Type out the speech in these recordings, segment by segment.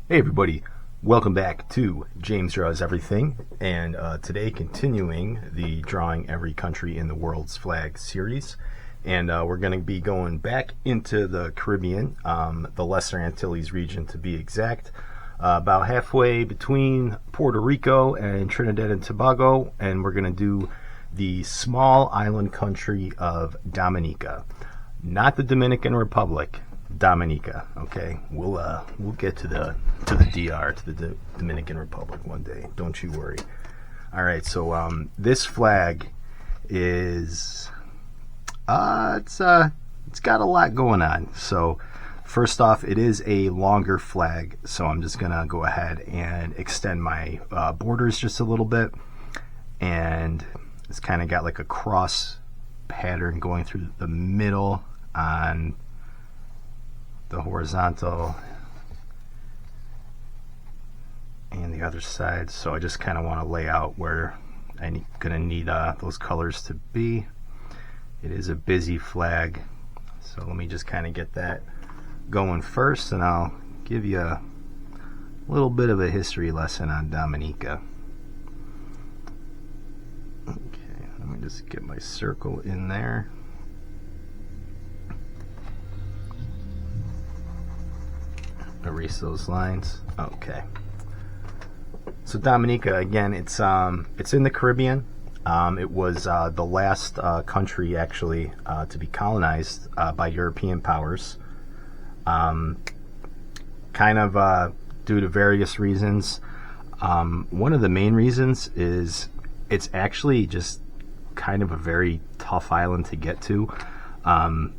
Hey everybody, welcome back to James Draws Everything, and today continuing the Drawing Every Country in the World's Flag series, and we're going to be going back into the Caribbean, the Lesser Antilles region to be exact, about halfway between Puerto Rico and Trinidad and Tobago, and we're going to do the small island country of Dominica, not the Dominican Republic. Dominica. Okay, we'll get to the DR, to the Dominican Republic one day. Don't you worry. All right, so this flag is it's got a lot going on. So first off, it is a longer flag, so I'm just gonna go ahead and extend my borders just a little bit, and it's kind of got like a cross pattern going through the middle on the horizontal and the other side. So I just kind of want to lay out where I'm gonna need those colors to be. It is a busy flag, so let me just kind of get that going first, and I'll give you a little bit of a history lesson on Dominica. Okay, let me just get my circle in there. Erase those lines. Okay. So Dominica, again, it's in the Caribbean. It was the last country actually to be colonized by European powers. Kind of due to various reasons. One of the main reasons is it's actually just kind of a very tough island to get to.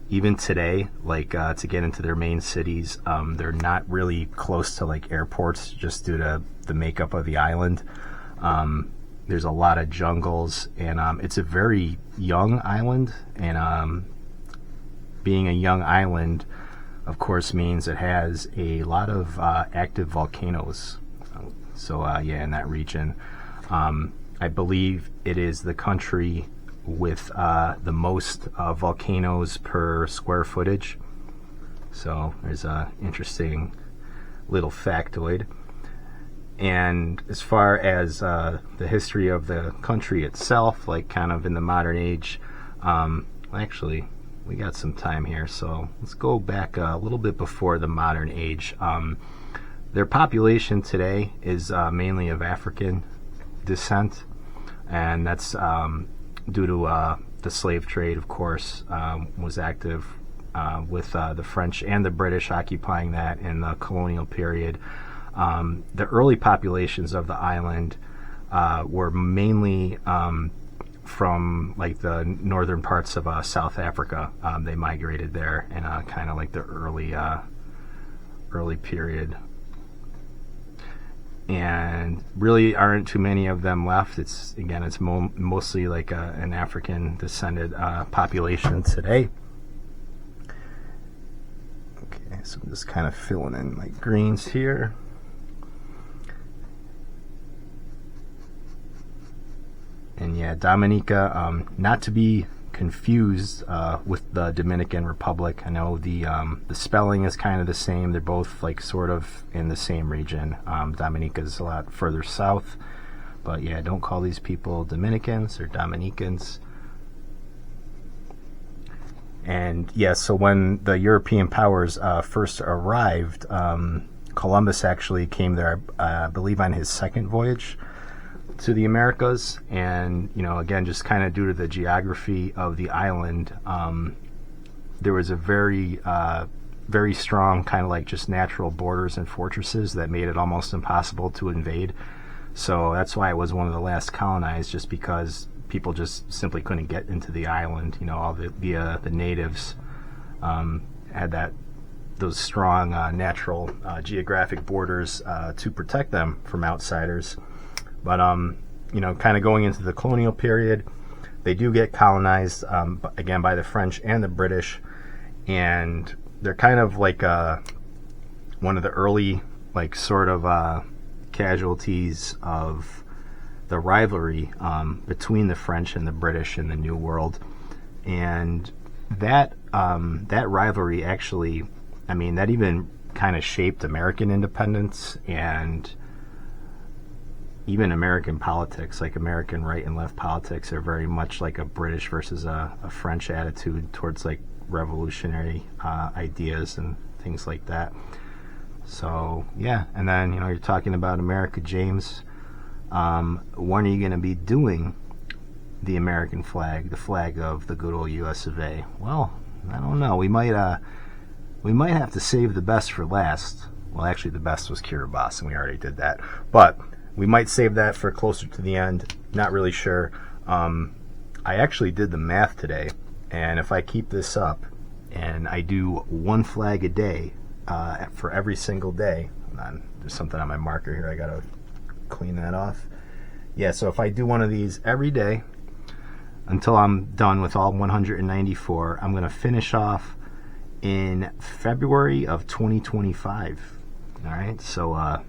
Even today, like to get into their main cities, they're not really close to like airports just due to the makeup of the island. There's a lot of jungles, and it's a very young island, and being a young island, of course, means it has a lot of active volcanoes. So yeah, in that region, I believe it is the country with the most volcanoes per square footage. So there's a interesting little factoid. And as far as the history of the country itself, like kind of in the modern age, actually we got some time here, so let's go back a little bit before the modern age. Their population today is mainly of African descent, and that's due to the slave trade, of course, was active with the French and the British occupying that in the colonial period. The early populations of the island were mainly from like the northern parts of South Africa. They migrated there in kind of like the early period. And really aren't too many of them left. It's mostly like an African descended population today. Okay, so I'm just kind of filling in my greens here. And yeah, Dominica, not to be confused with the Dominican Republic. I know the spelling is kind of the same. They're both like sort of in the same region. Dominica is a lot further south, but yeah, don't call these people Dominicans or Dominicans. And yeah, so when the European powers first arrived, Columbus actually came there, I believe, on his second voyage to the Americas. And again, just kind of due to the geography of the island, there was a very strong kind of like just natural borders and fortresses that made it almost impossible to invade. So that's why it was one of the last colonized, just because people just simply couldn't get into the island. All the natives had those strong natural geographic borders to protect them from outsiders. But kind of going into the colonial period, they do get colonized again by the French and the British, and they're kind of like one of the early like sort of casualties of the rivalry between the French and the British in the New World. And that rivalry actually, that even kind of shaped American independence and even American politics. Like American right and left politics are very much like a British versus a French attitude towards like revolutionary ideas and things like that. So yeah, and then you're talking about America, James. When are you going to be doing the American flag, the flag of the good old US of A? Well, I don't know. We might have to save the best for last. Well, actually, the best was Kiribati, and we already did that. But we might save that for closer to the end. Not really sure. I actually did the math today, and if I keep this up and I do one flag a day for every single day, hold on, there's something on my marker here. I gotta clean that off. Yeah, so if I do one of these every day until I'm done with all 194, I'm gonna finish off in February of 2025. All right, so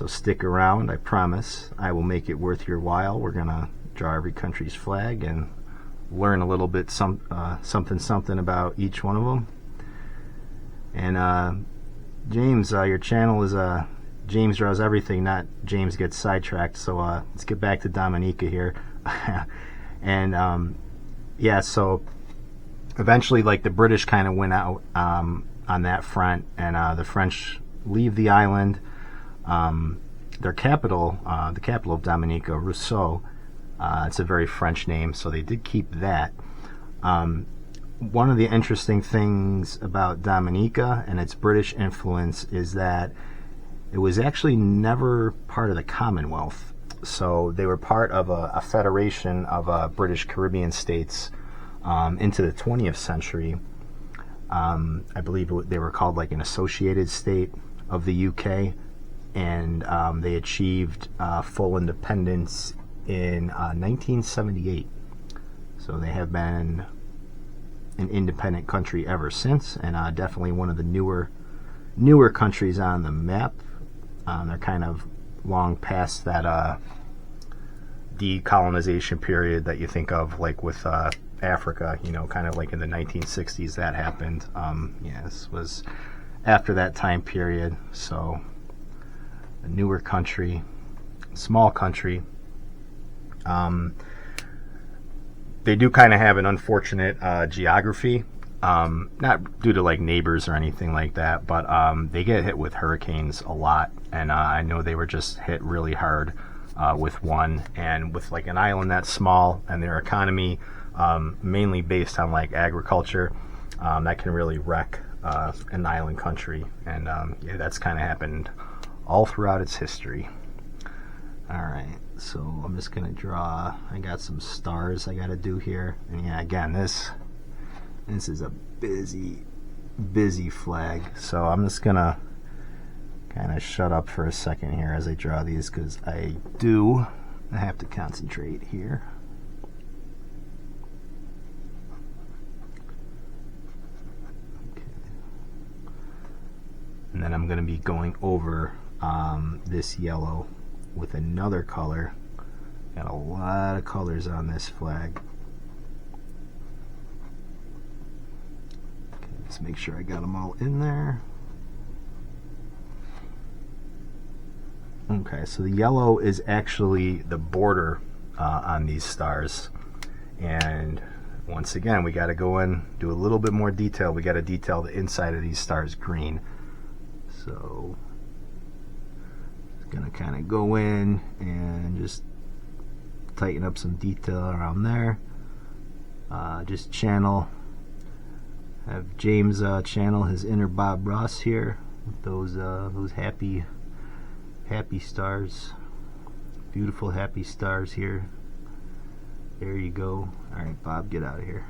stick around. I promise I will make it worth your while. We're gonna draw every country's flag and learn a little bit something about each one of them. And James, your channel is James Draws Everything, not James Gets Sidetracked. So let's get back to Dominica here. And yeah, so eventually, like, the British kind of went out on that front, and the French leave the island. Their capital, the capital of Dominica, Rousseau, it's a very French name, so they did keep that. One of the interesting things about Dominica and its British influence is that it was actually never part of the Commonwealth. So they were part of a federation of British Caribbean states into the 20th century. I believe they were called like an associated state of the UK, and they achieved full independence in 1978. So they have been an independent country ever since, and definitely one of the newer countries on the map. They're kind of long past that decolonization period that you think of, like with Africa, kind of like in the 1960s that happened. Yeah, this was after that time period. So a newer country, small country. They do kind of have an unfortunate geography, not due to like neighbors or anything like that, but they get hit with hurricanes a lot, and I know they were just hit really hard with one, and with like an island that small and their economy mainly based on like agriculture, that can really wreck an island country, and yeah, that's kind of happened all throughout its history. Alright, so I'm just gonna draw. I got some stars I gotta do here, and yeah, again, this is a busy flag, so I'm just gonna kind of shut up for a second here as I draw these, because I have to concentrate here. Okay. And then I'm gonna be going over this yellow with another color. Got a lot of colors on this flag. Okay, let's make sure I got them all in there. Okay, so the yellow is actually the border on these stars, and once again we got to go in, do a little bit more detail. We got to detail the inside of these stars green. So gonna kind of go in and just tighten up some detail around there. Just have James channel his inner Bob Ross here with those happy stars, beautiful happy stars here. There you go. All right, Bob, get out of here.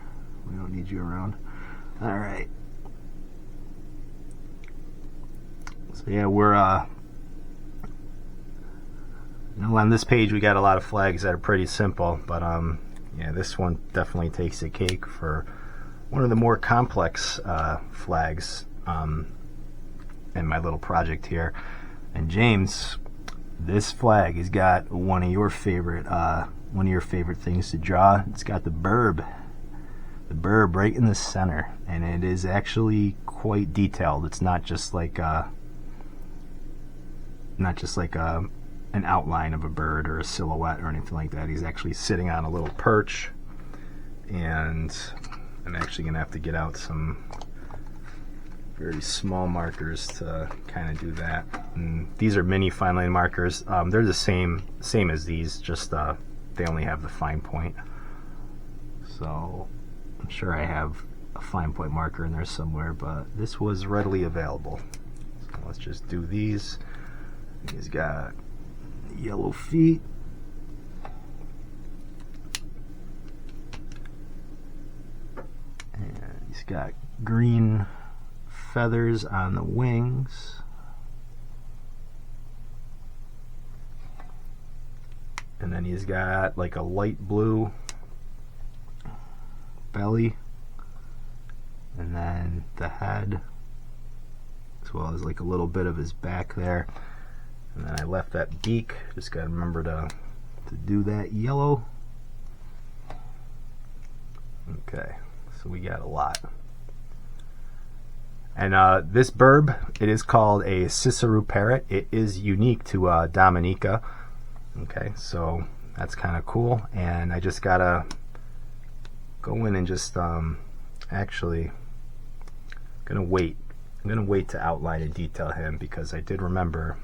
We don't need you around. All right. So yeah, we're on this page we got a lot of flags that are pretty simple, but yeah, this one definitely takes the cake for one of the more complex flags in my little project here. And James, this flag has got one of your favorite things to draw. It's got the burb. the burb right in the center, and it is actually quite detailed. It's not just like an outline of a bird or a silhouette or anything like that. He's actually sitting on a little perch, and I'm actually gonna have to get out some very small markers to kind of do that. And these are mini fine line markers. They're the same as these, just they only have the fine point. So I'm sure I have a fine point marker in there somewhere, but this was readily available. So let's just do these. He's got yellow feet. And he's got green feathers on the wings. And then he's got like a light blue belly, and then the head, as well as like a little bit of his back there. And then I left that beak. Just gotta remember to do that yellow. Okay, so we got a lot. And this burb, it is called a Cicero parrot. It is unique to Dominica. Okay, so that's kind of cool. And I just gotta go in and just actually I'm gonna wait to outline and detail him, because I did remember.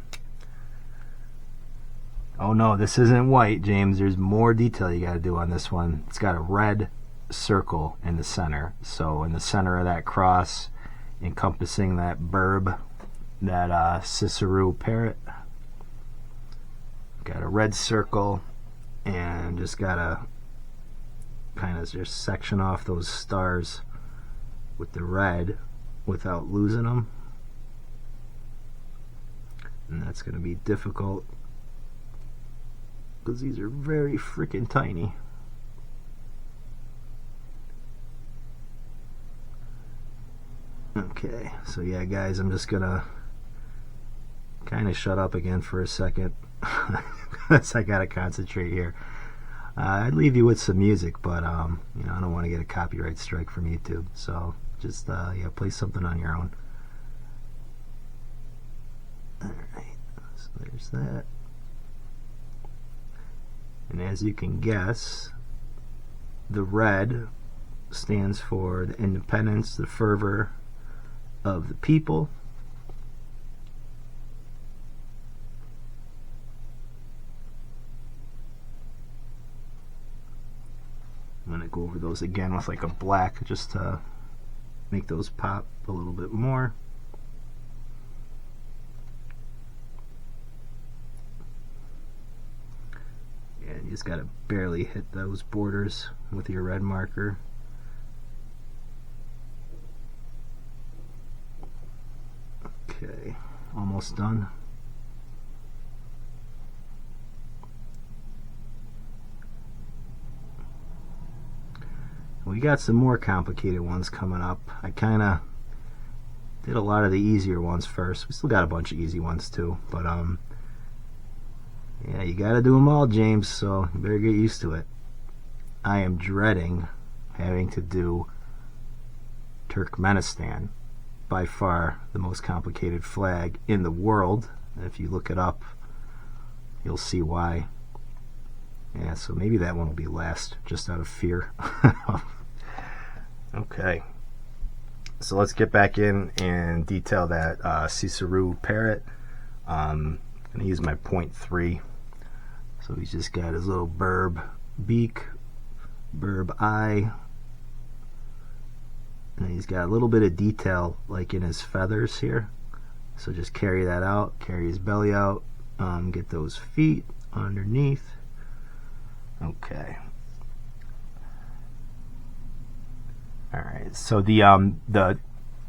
Oh no, this isn't white, James. There's more detail you gotta do on this one. It's got a red circle in the center. So in the center of that cross, encompassing that burb, that Cicero parrot, got a red circle, and just gotta kind of just section off those stars with the red without losing them. And that's going to be difficult because these are very freaking tiny. Okay, so yeah guys, I'm just gonna kind of shut up again for a second because I gotta concentrate here. I'd leave you with some music, but you know, I don't want to get a copyright strike from YouTube, so just yeah, play something on your own. Alright, so there's that. And as you can guess, the red stands for the independence, the fervor of the people. I'm going to go over those again with like a black just to make those pop a little bit more. And you just got to barely hit those borders with your red marker. Okay, almost done. We got some more complicated ones coming up. I kind of did a lot of the easier ones first. We still got a bunch of easy ones too, but yeah, you got to do them all, James, so you better get used to it. I am dreading having to do Turkmenistan, by far the most complicated flag in the world. If you look it up, you'll see why. Yeah, so maybe that one will be last, just out of fear. Okay, so let's get back in and detail that Cicero parrot. I'm going to use my 0.3. So he's just got his little burb beak, burb eye, and he's got a little bit of detail like in his feathers here. So just carry that out, carry his belly out, get those feet underneath. Okay. Alright, so the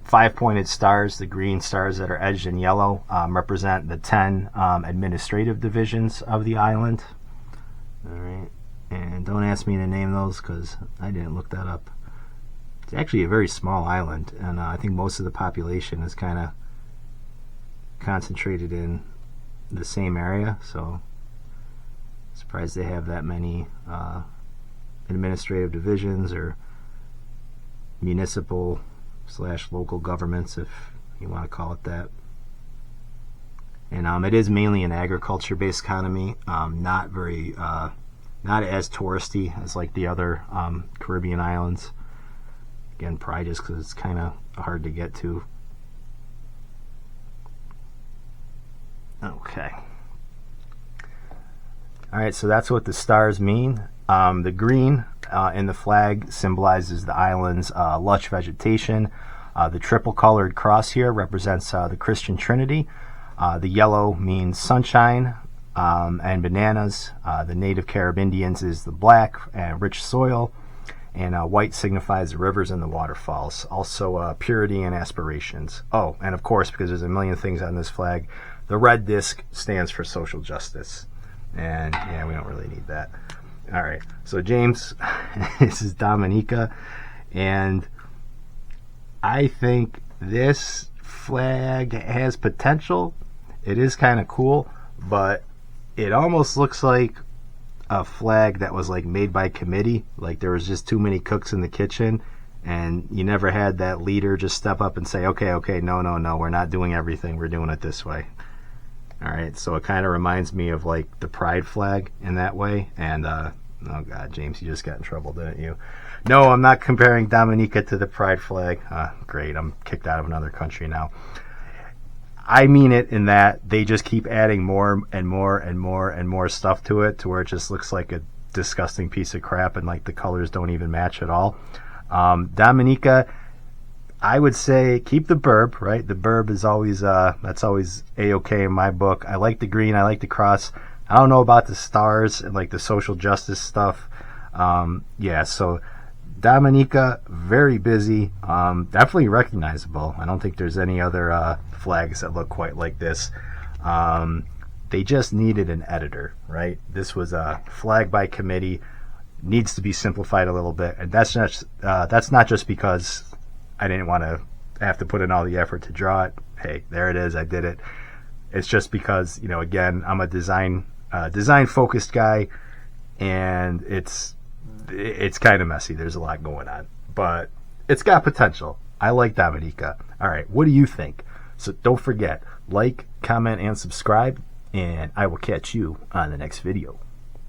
5-pointed stars, the green stars that are edged in yellow, represent the 10 administrative divisions of the island. Alright, and don't ask me to name those because I didn't look that up. It's actually a very small island, and I think most of the population is kind of concentrated in the same area, so surprised they have that many administrative divisions or municipal / local governments, if you want to call it that. And it is mainly an agriculture-based economy, not very, not as touristy as like the other Caribbean islands. Again, probably just because it's kind of hard to get to. Okay. Alright, so that's what the stars mean. The green in the flag symbolizes the island's lush vegetation. The triple colored cross here represents the Christian Trinity. The yellow means sunshine and bananas. The native Carib Indians is the black and rich soil. And white signifies the rivers and the waterfalls. Also purity and aspirations. Oh, and of course, because there's a million things on this flag, the red disc stands for social justice. And yeah, we don't really need that. All right, so James, this is Dominica, and I think this flag has potential. It is kind of cool, but it almost looks like a flag that was like made by committee. Like there was just too many cooks in the kitchen, and you never had that leader just step up and say, okay, no, we're not doing everything, we're doing it this way. All right, so it kind of reminds me of like the pride flag in that way. And oh god, James, you just got in trouble, didn't you? No, I'm not comparing Dominica to the pride flag. Great, I'm kicked out of another country now. I mean it in that they just keep adding more and more and more and more stuff to it, to where it just looks like a disgusting piece of crap, and like the colors don't even match at all. Dominica, I would say keep the burb, right? The burb is always that's always a-okay in my book. I like the green, I like the cross. I don't know about the stars and like the social justice stuff. Yeah, so Dominica, very busy, definitely recognizable. I don't think there's any other flags that look quite like this. They just needed an editor, right? This was a flag by committee, needs to be simplified a little bit, and that's not just because I didn't want to have to put in all the effort to draw it. Hey, there it is, I did it. It's just because, you know, again, I'm a design focused guy, and it's kind of messy. There's a lot going on, but it's got potential. I like Dominica. All right, what do you think? So don't forget, like, comment, and subscribe, and I will catch you on the next video.